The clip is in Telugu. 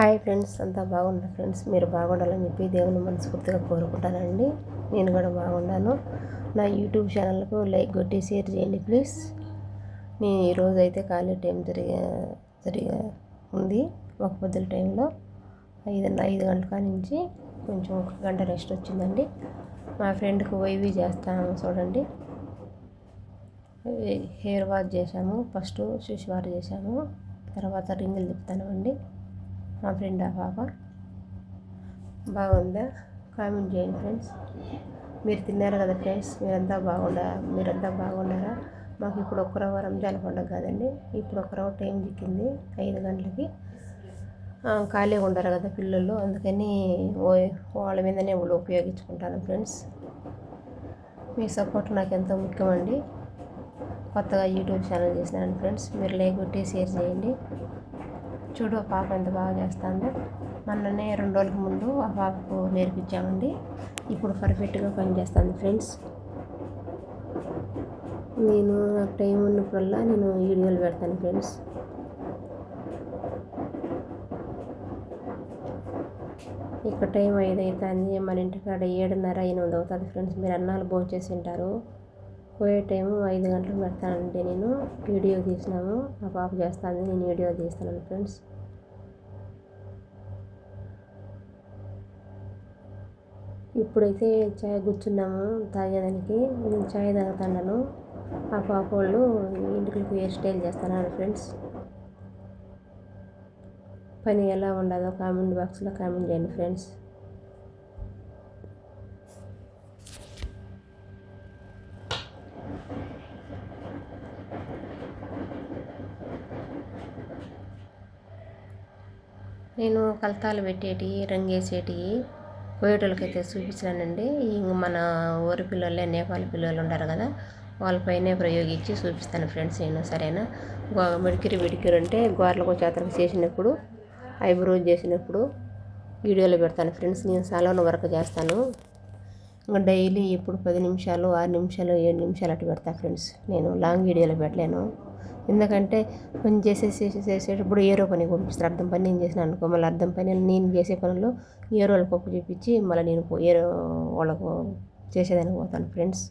హాయ్ ఫ్రెండ్స్, అంతా బాగున్నారు ఫ్రెండ్స్. మీరు బాగుండాలని చెప్పి దేవుని మనస్ఫూర్తిగా కోరుకుంటానండి. నేను కూడా బాగున్నాను. నా యూట్యూబ్ ఛానల్కు లైక్ కొట్టి షేర్ చేయండి ప్లీజ్. నేను ఈరోజు అయితే ఖాళీ టైం సరిగా ఉంది. ఒక పొద్దుల టైంలో 5 గంటల నుంచి కొంచెం 1 గంట రెస్ట్ వచ్చిందండి. మా ఫ్రెండ్కి వైవి చేస్తాము చూడండి. హెయిర్ వాష్ చేసాము, ఫస్ట్ షూస్ వాష్ చేసాము, తర్వాత రింగులు తిప్పుతామండి. మా ఫ్రెండ్ ఆ పాప బాగుందా? కామెంట్ చేయండి ఫ్రెండ్స్. మీరు తిన్నారు కదా ఫ్రెండ్స్, మీరంతా బాగున్నారా? మాకు ఇప్పుడు ఒక్కరవ రంజాన్ పండుగ కాదండి, ఇప్పుడు ఒక్కరవ టైం చిక్కింది 5 గంటలకి. ఖాళీగా ఉండరు కదా పిల్లలు, అందుకని వాళ్ళ మీదనే ఉపయోగించుకుంటాను ఫ్రెండ్స్. మీ సపోర్ట్ నాకు ఎంతో ముఖ్యమండి. కొత్తగా యూట్యూబ్ ఛానల్ చేసినాను ఫ్రెండ్స్. మీరు లైక్ కొట్టి షేర్ చేయండి. చూడు ఆ పాప ఎంత బాగా చేస్తుందో. మొన్ననే 2 రోజుల ముందు ఆ పాపకు నేర్పించామండి. ఇప్పుడు పర్ఫెక్ట్గా పనిచేస్తుంది ఫ్రెండ్స్. నాకు టైం ఉన్నప్పుడల్లా నేను వీడియోలు పెడతాను ఫ్రెండ్స్. ఇక్కడ టైం 5 అవుతుంది, మన ఇంటికాడ 7:30, 8 అవుతుంది ఫ్రెండ్స్. మీరు అన్నాలు భోంచేసి ఉంటారు. పోయే టైము 5 గంటలకు పెడతానండి. నేను వీడియో తీసినాము, ఆ పాప చేస్తాను, నేను వీడియో తీస్తున్నాను ఫ్రెండ్స్. ఇప్పుడైతే చాయ్ కూర్చున్నాము తాగేదానికి. నేను చాయ్ తాగుతున్నాను. ఆ పాప వాళ్ళు ఇంటికి హెయిర్ స్టైల్ చేస్తున్నారు ఫ్రెండ్స్. పని ఎలా ఉండదో కామెంట్ బాక్స్లో కామెంట్ చేయండి ఫ్రెండ్స్. నేను కలతాలు పెట్టేటివి, రంగేసేటివి పోయేటోళ్ళకైతే చూపించానండి. మన ఊరి పిల్లలే, నేపాల్ పిల్లలు ఉంటారు కదా, వాళ్ళపైనే ప్రయోగించి చూపిస్తాను ఫ్రెండ్స్ నేను. సరేనా? మెడికిరి అంటే గోర్లకు చేతలకు చేసినప్పుడు, ఐబ్రోజ్ చేసినప్పుడు వీడియోలో పెడతాను ఫ్రెండ్స్. నేను సలోన్ వర్క్ చేస్తాను. ఇంకా డైలీ ఎప్పుడు 10 నిమిషాలు, 6 నిమిషాలు, 7 నిమిషాలు అటు పెడతాను ఫ్రెండ్స్. నేను లాంగ్ వీడియోలో పెట్టలేను, ఎందుకంటే పని చేసేటప్పుడు ఏరో పని పంపిస్తారు. అర్థం పని నేను చేసిన అనుకో, మళ్ళీ అర్థం పని నేను చేసే పనులు ఏరో వాళ్ళకి పప్పు చూపించి మళ్ళీ నేను ఏరో వాళ్ళకు చేసేదానికి పోతాను ఫ్రెండ్స్.